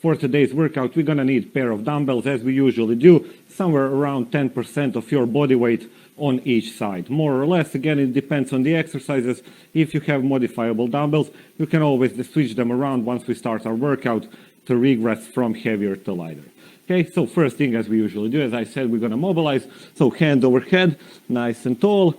for today's workout, we're gonna need a pair of dumbbells as we usually do, somewhere around 10% of your body weight on each side. More or less, again, it depends on the exercises. If you have modifiable dumbbells, you can always switch them around once we start our workout to regress from heavier to lighter. Okay, so first thing, as we usually do, as I said, we're gonna mobilize. So hands overhead, nice and tall.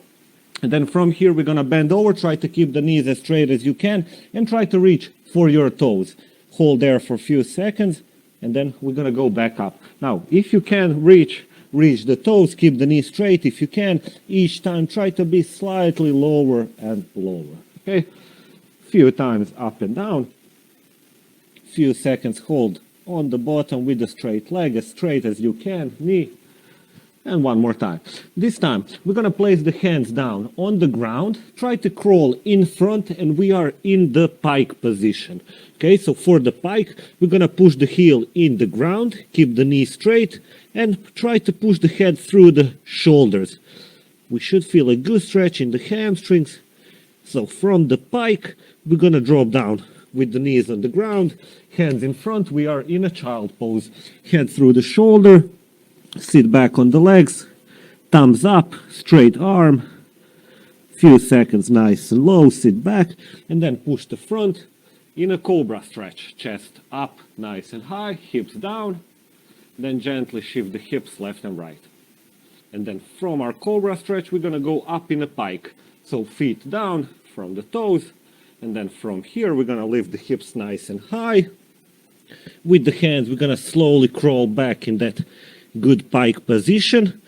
And then from here, we're gonna bend over, try to keep the knees as straight as you can, and try to reach for your toes. Hold there for a few seconds, and then we're gonna go back up. Now, if you can reach the toes, keep the knees straight. If you can, each time try to be slightly lower and lower. Okay, few times up and down. Few seconds hold on the bottom with the straight leg, as straight as you can, knee. And one more time. This time, we're gonna place the hands down on the ground, try to crawl in front, and we are in the pike position. Okay, so for the pike, we're gonna push the heel in the ground, keep the knee straight, and try to push the head through the shoulders. We should feel a good stretch in the hamstrings. So from the pike, we're gonna drop down with the knees on the ground, hands in front, we are in a child pose. Head through the shoulder, sit back on the legs, thumbs up, straight arm, few seconds nice and low, sit back, and then push the front in a cobra stretch. Chest up, nice and high, hips down, then gently shift the hips left and right. And then from our cobra stretch, we're gonna go up in a pike. So feet down from the toes, and then from here, we're gonna lift the hips nice and high. With the hands, we're gonna slowly crawl back in that good pike position,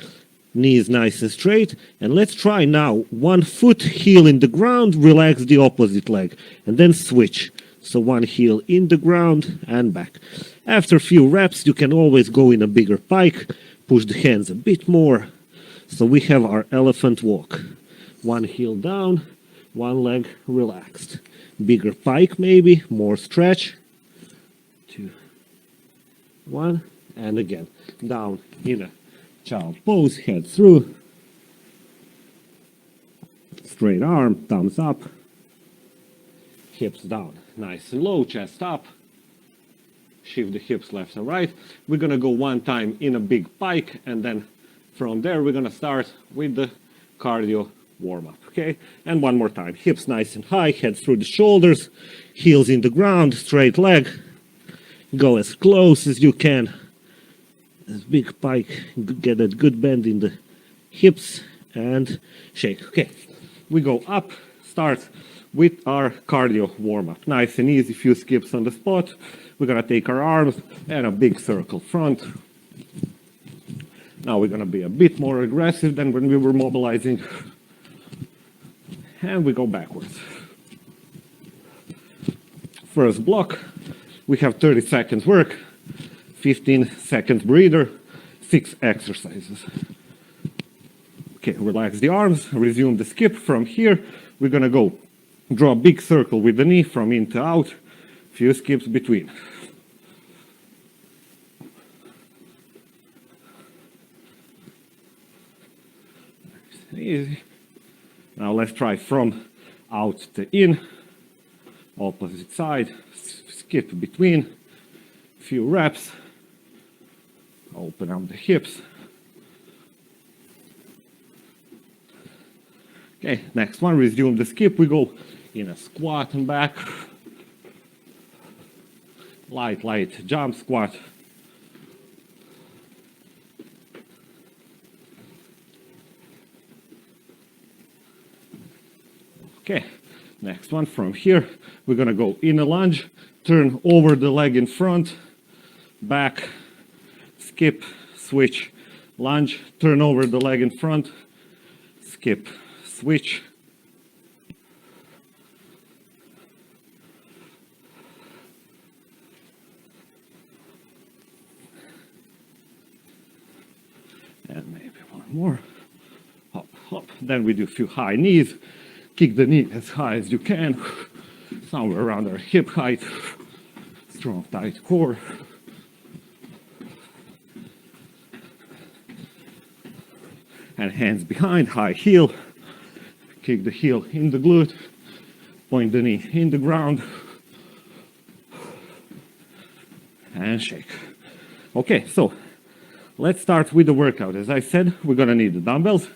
knees nice and straight, and let's try now one foot, heel in the ground, relax the opposite leg, and then switch. So one heel in the ground and back. After a few reps, you can always go in a bigger pike, push the hands a bit more. So we have our elephant walk. One heel down, one leg relaxed. Bigger pike maybe, more stretch. 2, 1, and again. Down in a child pose, head through, straight arm, thumbs up, hips down, nice and low, chest up, shift the hips left and right. We're gonna go one time in a big pike, and then from there we're gonna start with the cardio warm-up, okay? And one more time, hips nice and high, head through the shoulders, heels in the ground, straight leg, go as close as you can. This big pike, get a good bend in the hips and shake. Okay, we go up, start with our cardio warm-up. Nice and easy, few skips on the spot. We're gonna take our arms and a big circle front. Now we're gonna be a bit more aggressive than when we were mobilizing. And we go backwards. First block, we have 30 seconds work. 15 seconds breather, 6 exercises. Okay, relax the arms, resume the skip. From here, we're gonna go draw a big circle with the knee from in to out, few skips between. Nice and easy. Now let's try from out to in, opposite side, skip between, few reps. Open up the hips. Okay, next one, resume the skip. We go in a squat and back. Light jump squat. Okay, next one from here. We're gonna go in a lunge, turn over the leg in front, back, skip, switch, lunge, turn over the leg in front, skip, switch. And maybe one more. Hop, hop. Then we do a few high knees. Kick the knee as high as you can, somewhere around our hip height. Strong, tight core. And hands behind, high heel. Kick the heel in the glute. Point the knee in the ground. and shake. Okay, so let's start with the workout. As I said, we're gonna need the dumbbells.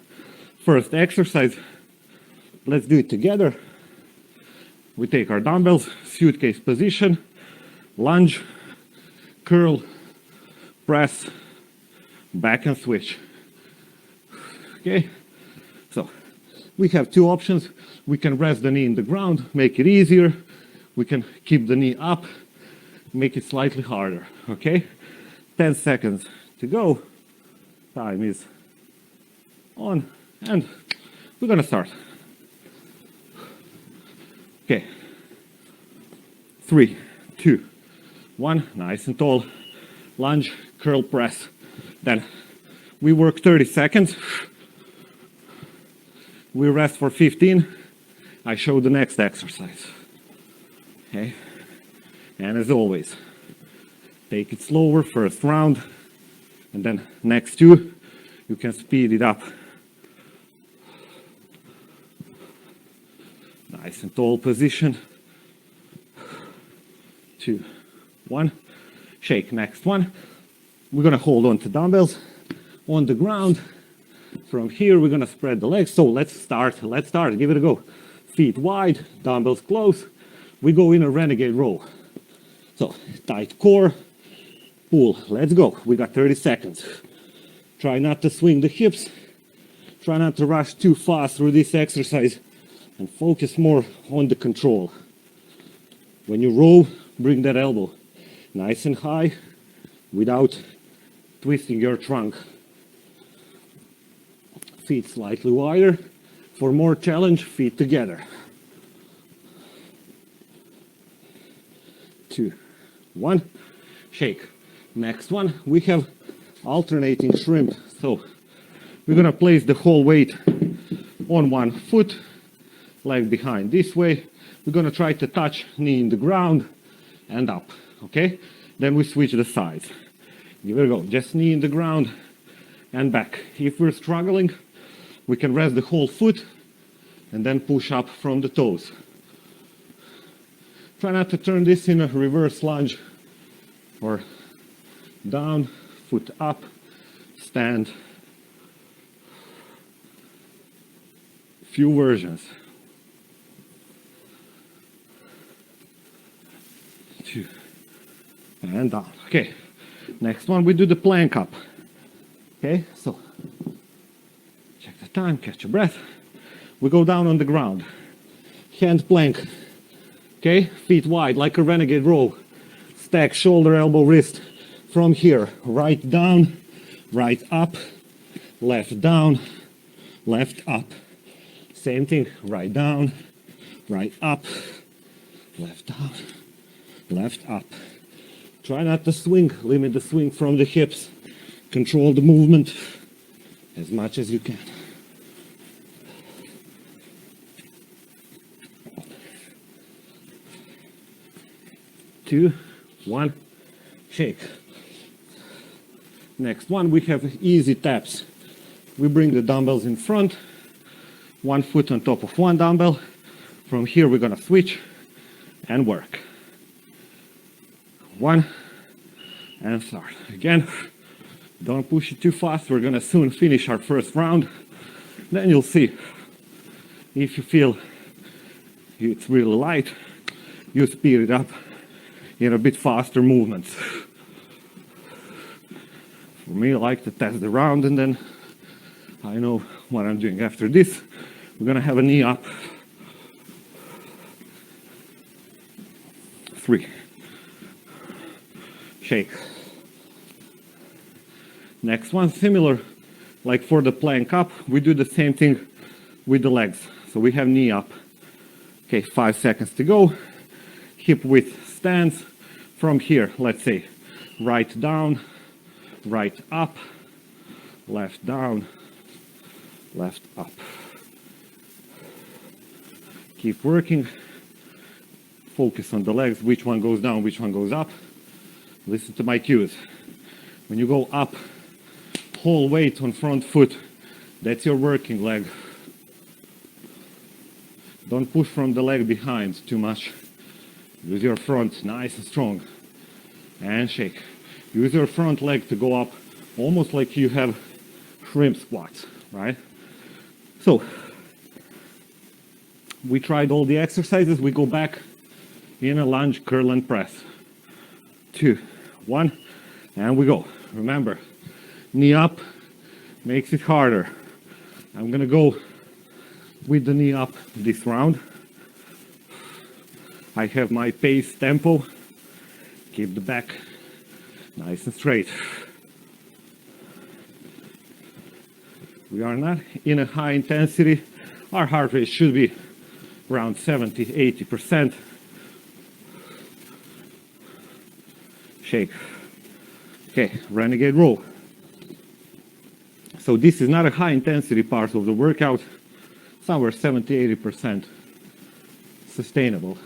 First exercise, let's do it together. We take our dumbbells, suitcase position, lunge, curl, press, back and switch. Okay, so we have two options. We can rest the knee in the ground, make it easier. We can keep the knee up, make it slightly harder. Okay, 10 seconds to go. Time is on, and we're gonna start. Okay, 3, 2, 1, nice and tall. Lunge, curl, press. Then we work 30 seconds. We rest for 15. I show the next exercise. Okay, and as always, take it slower, first round, and then next two, you can speed it up. Nice and tall position. 2, 1, shake. Next one, we're gonna hold on to dumbbells on the ground. From here, we're gonna spread the legs. So let's start, give it a go. Feet wide, dumbbells close. We go in a Renegade Row. So tight core, pull, let's go. We got 30 seconds. Try not to swing the hips. Try not to rush too fast through this exercise and focus more on the control. When you row, bring that elbow nice and high without twisting your trunk. Feet slightly wider. For more challenge, feet together. 2, 1, shake. Next one, we have alternating shrimp. So we're gonna place the whole weight on one foot, leg behind this way. We're gonna try to touch knee in the ground and up, okay? Then we switch the sides. Give it a go, just knee in the ground and back. If we're struggling, we can rest the whole foot and then push up from the toes. Try not to turn this in a reverse lunge or down, foot up, stand. Few versions. 2, and down. Okay, next one we do the plank up. Okay, so check the time, catch your breath. We go down on the ground. Hand plank. Okay, feet wide like a Renegade Row. Stack shoulder, elbow, wrist. From here, right down, right up, left down, left up. Same thing, right down, right up, left down, left up. Try not to swing, limit the swing from the hips. Control the movement as much as you can. 2, 1, shake. Next one, we have easy taps. We bring the dumbbells in front, one foot on top of one dumbbell. From here, we're gonna switch and work. 1, and start. Again, don't push it too fast. We're gonna soon finish our first round. Then you'll see if you feel it's really light, you speed it up in a bit faster movements. For me, I like to test the round and then I know what I'm doing. After this, we're gonna have a knee up. 3, shake. Next one, similar, like for the plank up, we do the same thing with the legs. So we have knee up. Okay, 5 seconds to go. Hip width stands. From here, let's say, right down, right up, left down, left up. Keep working. Focus on the legs, which one goes down, which one goes up. Listen to my cues. When you go up, whole weight on front foot, that's your working leg. Don't push from the leg behind too much. Use your front nice and strong. and shake. Use your front leg to go up, almost like you have shrimp squats, right? So, we tried all the exercises. We go back in a lunge, curl, and press. 2, 1, and we go. Remember, knee up makes it harder. I'm gonna go with the knee up this round. I have my pace tempo. Keep the back nice and straight. We are not in a high intensity. Our heart rate should be around 70–80%. Shake. Okay, Renegade Row. So this is not a high intensity part of the workout. Somewhere 70–80% sustainable.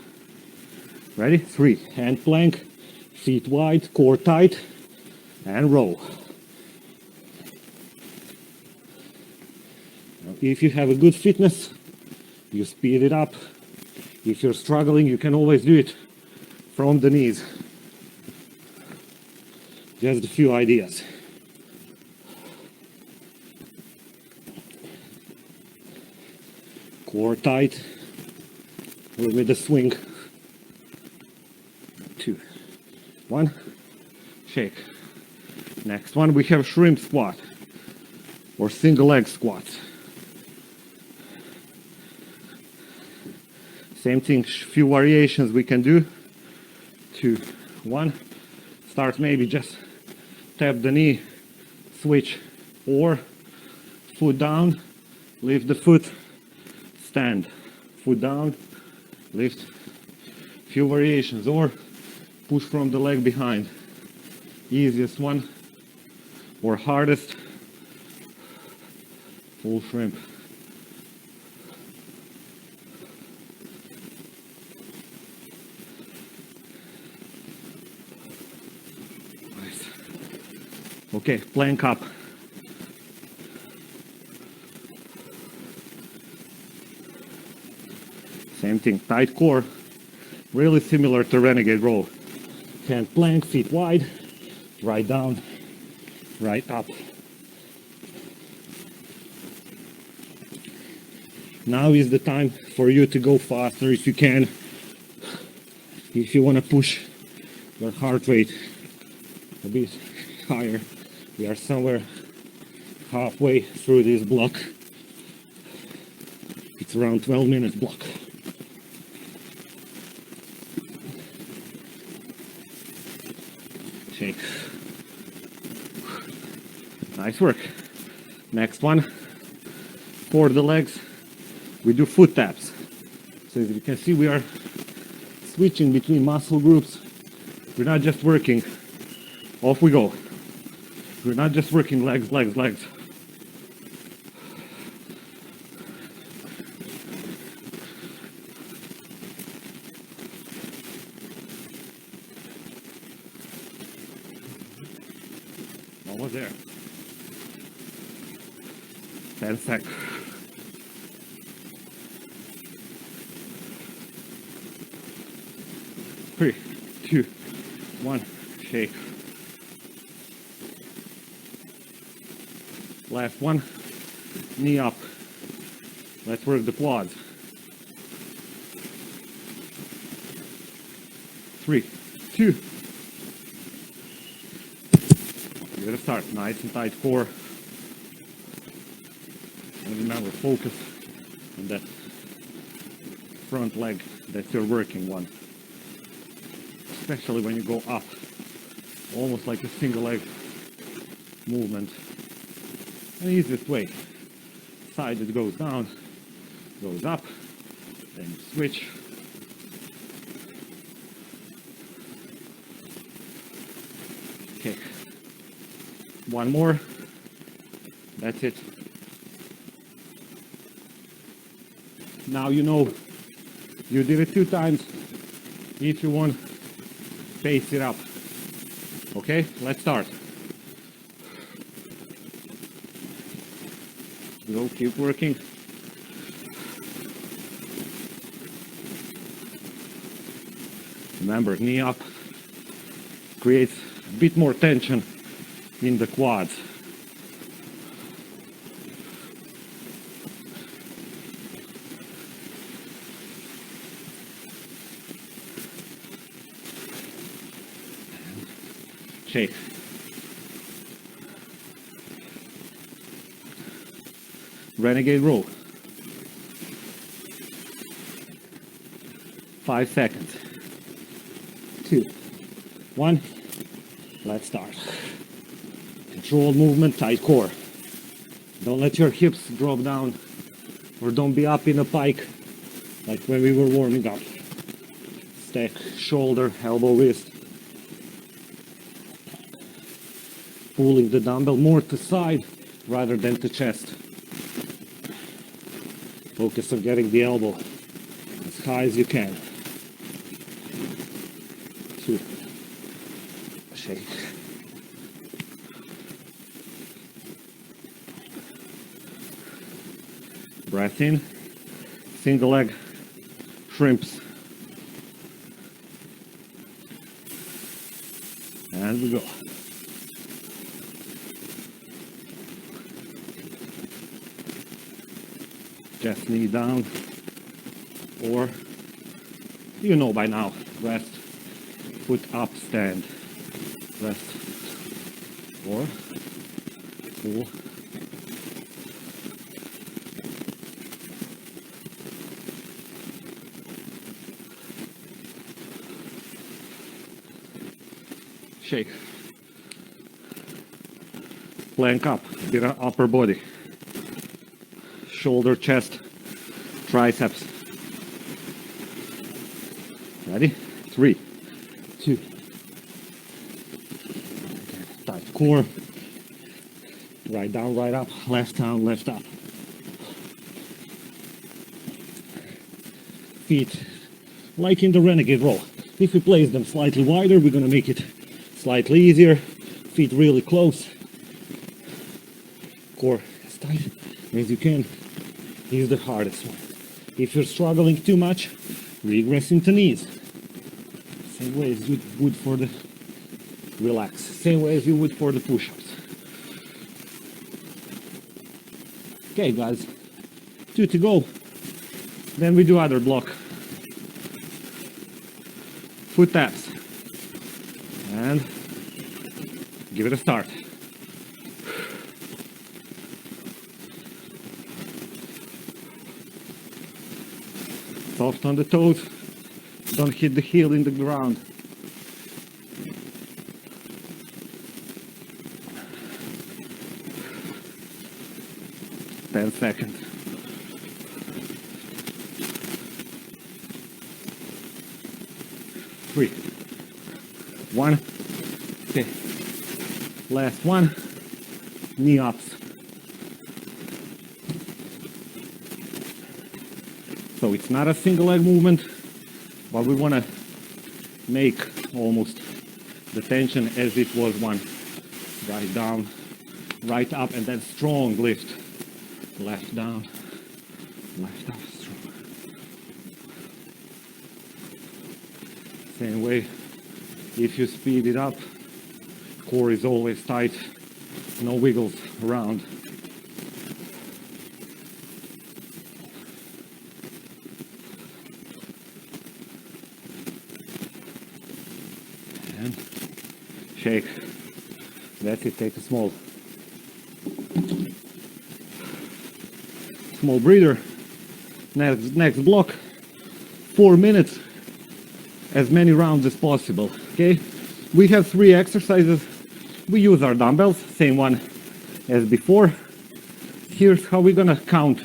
Ready? 3. Hand plank, feet wide, core tight, and row. Now, if you have a good fitness, you speed it up. If you're struggling, you can always do it from the knees. Just a few ideas. Core tight, with a swing. 2, 1, shake. Next one, we have shrimp squat or single leg squats. Same thing, few variations we can do. 2, 1. Start maybe just tap the knee, switch, or foot down, lift the foot, stand, foot down, lift. Few variations, or push from the leg behind. Easiest one or hardest, full shrimp. Okay, plank up. Same thing, tight core, really similar to Renegade Row. Hand plank, feet wide, right down, right up. Now is the time for you to go faster if you can. If you want to push your heart rate a bit higher. We are somewhere halfway through this block. It's around 12 minutes block. Shake. Nice work. Next one, for the legs, we do foot taps. So as you can see, we are switching between muscle groups. We're not just working. Off we go. We're not just working legs, legs, legs. Almost there. 10 seconds. Three, 2, 1, shake. Last one, knee up. Let's work the quads. 3, 2. You're gonna start nice and tight core. And remember, focus on that front leg that you're working on. Especially when you go up, almost like a single leg movement. And the easiest way, side that goes down, goes up, then you switch. Okay, one more, that's it. Now you know you did it 2 times. If you want, pace it up. Okay, let's start. Go, keep working. Remember, knee up, creates a bit more tension in the quads. Shake. Renegade Row. 5 seconds. 2, 1. Let's start. Controlled movement, tight core. Don't let your hips drop down, or don't be up in a pike like when we were warming up. Stack shoulder, elbow, wrist. Pulling the dumbbell more to side rather than to chest. Focus on getting the elbow as high as you can. 2. Shake. Breath in. Single leg shrimps. And we go. Just knee down, or you know by now, rest, foot up, stand, rest, or pull, shake, plank up, bit of upper body. Shoulder, chest, triceps. Ready? 3, 2. Tight core. Right down, right up. Left down, left up. Feet, like in the Renegade Row. If we place them slightly wider, we're gonna make it slightly easier. Feet really close. Core as tight as you can. Is the hardest one. If you're struggling too much, regress into knees. Same way as you would for the relax. Same way as you would for the push-ups. Okay, guys. 2 to go. Then we do other block. Foot taps. And give it a start. Soft on the toes, don't hit the heel in the ground. Ten seconds. Three, 1, okay, last one, knee ups. So it's not a single leg movement, but we want to make almost the tension as it was one. Right down, right up, and then strong lift. Left down, left up, strong. Same way, if you speed it up, core is always tight, no wiggles around. And shake. That's it, take a small breather. Next block, 4 minutes, as many rounds as possible. Okay, we have 3 exercises. We use our dumbbells, same one as before. Here's how we're gonna count.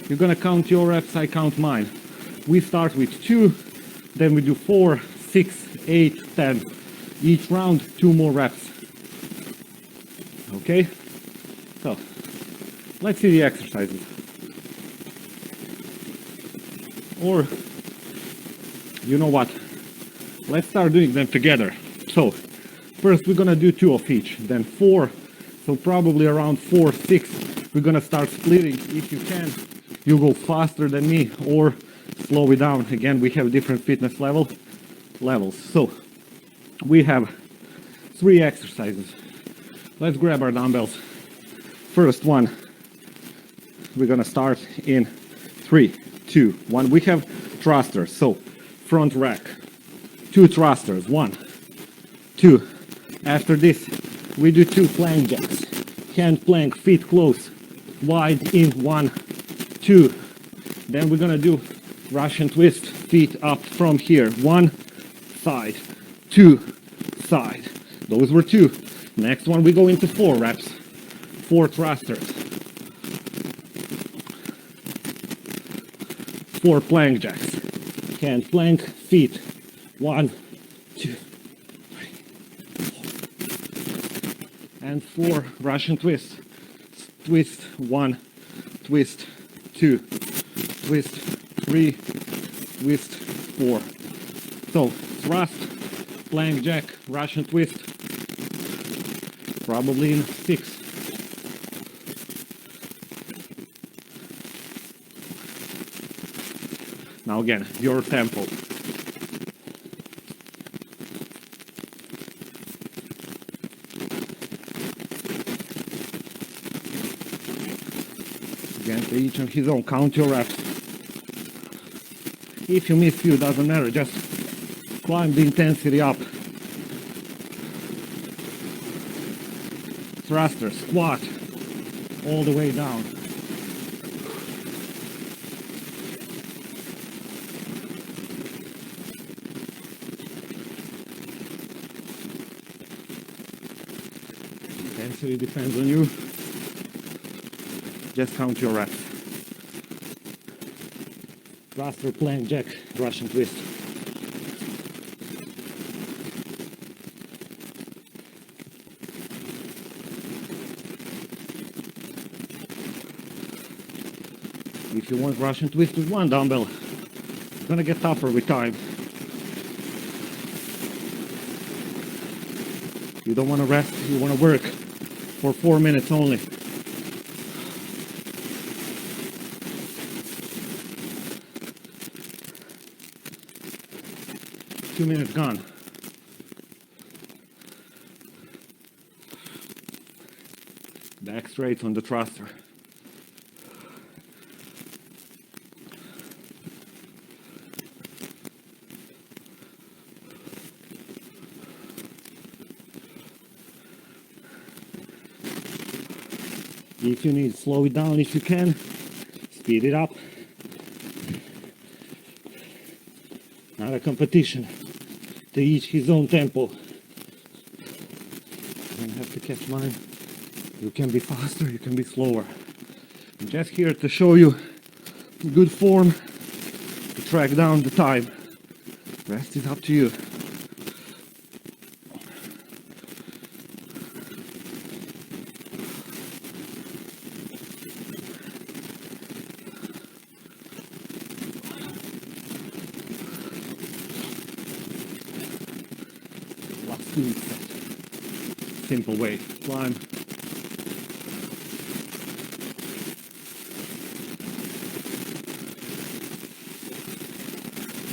You're gonna count your reps, I count mine. We start with 2, then we do 4, 6, 8, 10. Each round 2 more reps. Okay, so let's see the exercises. Or, you know what, let's start doing them together. So, first we're gonna do 2 of each, then 4, so probably around 4, 6, we're gonna start splitting. If you can, you go faster than me, or slow it down. Again, we have different fitness levels. So, we have 3 exercises. Let's grab our dumbbells. First one, we're gonna start in 3, 2, 1. We have thrusters, so front rack, 2 thrusters, 1, 2. After this, we do 2 plank jacks. Hand plank, feet close, wide in, 1, 2. Then we're gonna do Russian twist, feet up from here. 1 side, 2 side. Those were 2. Next one, we go into 4 reps. 4 thrusters. 4 plank jacks. Hand plank, feet. 1, 2, 3, 4. And 4 Russian twists. Twist 1, twist 2, twist 3, twist 4. So thrust, plank jack, Russian twist, probably in 6. Now again, your tempo. Again, to each on his own, count your reps. If you miss few, doesn't matter, just climb the intensity up. Thruster, squat, all the way down. Intensity depends on you. Just count your reps. Thruster, plank jack, Russian twist. If you want Russian twist with 1 dumbbell, it's gonna get tougher with time. You don't want to rest, you want to work for 4 minutes only. Two minutes gone. Back straight on the thruster. If you need, slow it down if you can, speed it up. Not a competition, to each his own tempo. I don't have to catch mine. You can be faster, you can be slower. I'm just here to show you good form, to track down the time. Rest is up to you. Simple way, climb.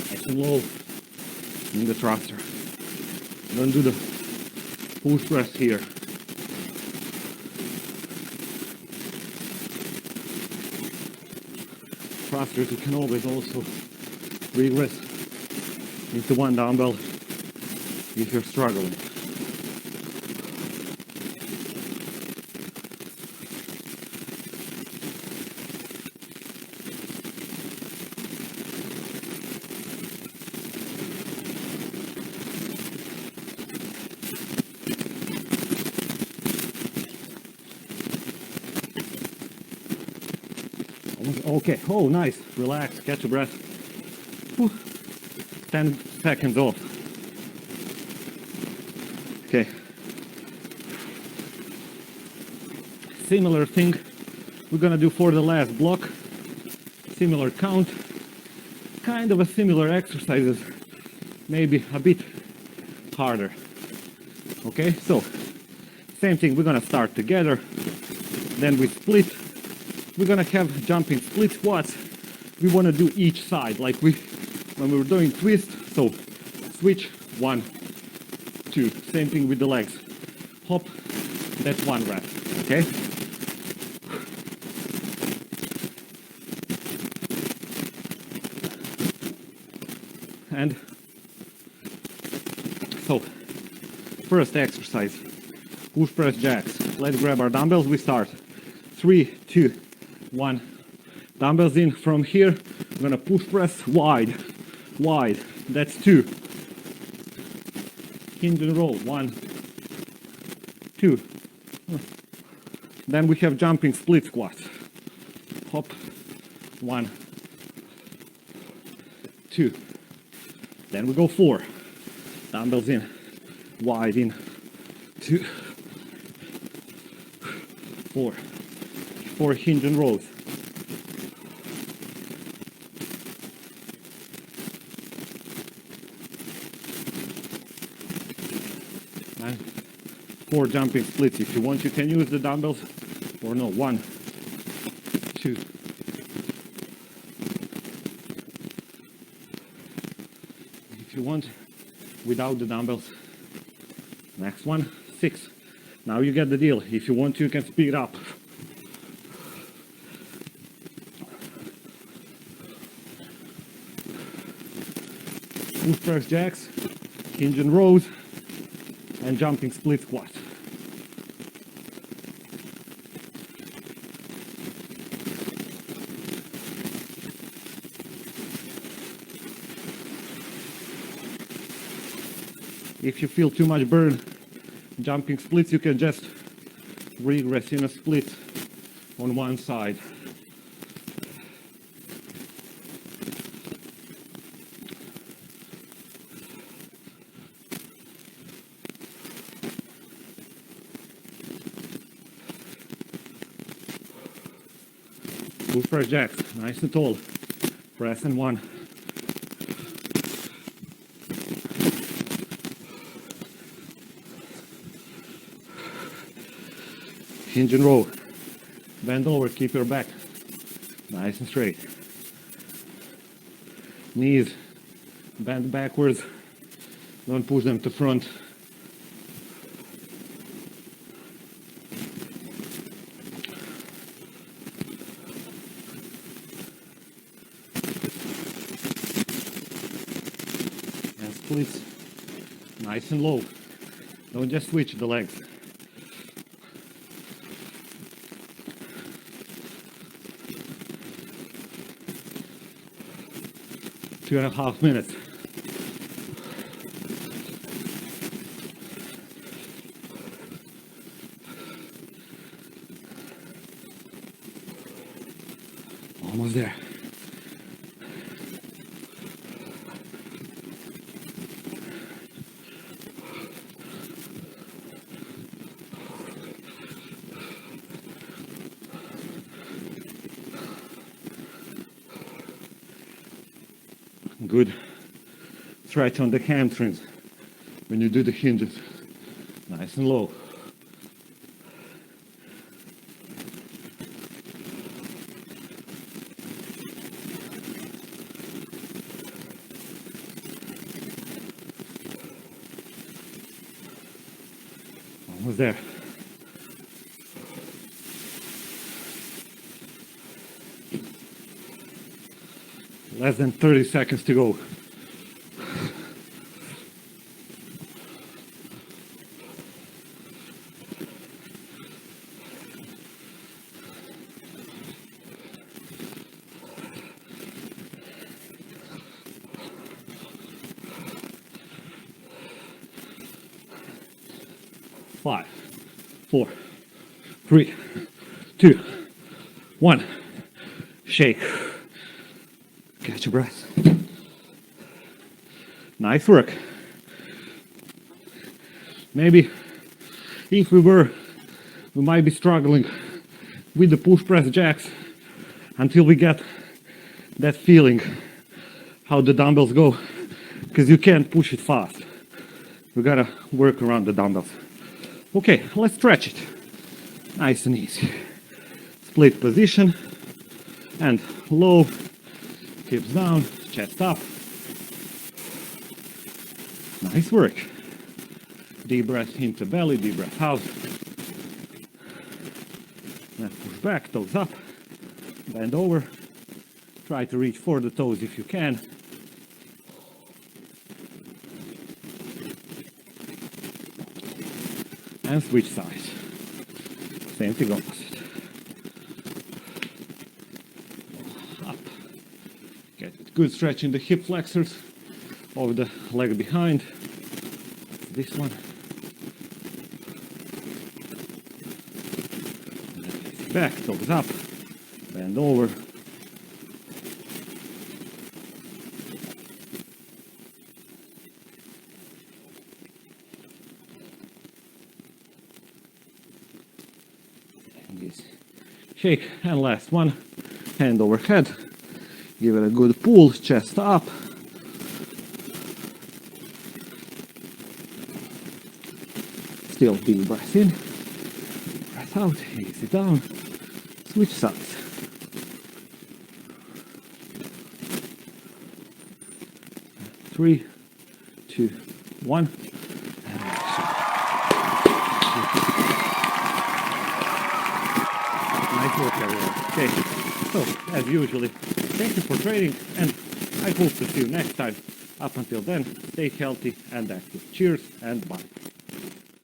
Nice and low in the thruster. Don't do the push press here. Thrusters, you can always also regress into 1 dumbbell if you're struggling. Okay, oh nice, relax, catch a breath. Whew. 10 seconds off. Okay. Similar thing we're gonna do for the last block. Similar count. Kind of a similar exercises. Maybe a bit harder. Okay, so same thing, we're gonna start together. Then we split. We're gonna have jumping split squats. We wanna do each side, like when we were doing twist. So switch 1, 2. Same thing with the legs. Hop, that's 1 rep, okay? And so, first exercise, push press jacks. Let's grab our dumbbells, we start. 3, 2, 1. Dumbbells in from here. I'm gonna push press wide, wide. That's 2. Hinge and roll, 1, 2. Then we have jumping split squats. Hop, 1, 2. Then we go 4. Dumbbells in, wide in, 2, 4. 4 hinge and rows. And 4 jumping splits. If you want, you can use the dumbbells or no. 1, 2. If you want, without the dumbbells. Next one, 6. Now you get the deal. If you want, you can speed up. Push press jacks, hinge and rows, and jumping split squats. If you feel too much burn jumping splits, you can just regress in a split on one side. Push press jacks, nice and tall. Press and 1. Hinge and row. Bend over, keep your back nice and straight. Knees bend backwards. Don't push them to front. And splits nice and low. Don't just switch the legs. Two and a half minutes. Almost there. Good stretch on the hamstrings when you do the hinges. Nice and low. Almost there. Less than 30 seconds to go. Five, 4, 3, 2, 1. Shake. Catch your breath. Nice work. Maybe if we might be struggling with the push press jacks until we get that feeling how the dumbbells go, because you can't push it fast. We gotta work around the dumbbells. Okay, let's stretch it. Nice and easy. Split position and low. Hips down, chest up. Nice work. Deep breath into belly, deep breath out. Then push back, toes up, bend over. Try to reach for the toes if you can. And switch sides. Same thing opposite. Up. Get good stretch in the hip flexors of the leg behind. This one. Back, toes up, bend over. Shake, and last one, hand over head, give it a good pull, chest up. Still deep breath in, breath out, easy down, switch sides. Three, two, one. Okay, so as usually, thank you for training, and I hope to see you next time. Up until then, stay healthy and active. Cheers and bye.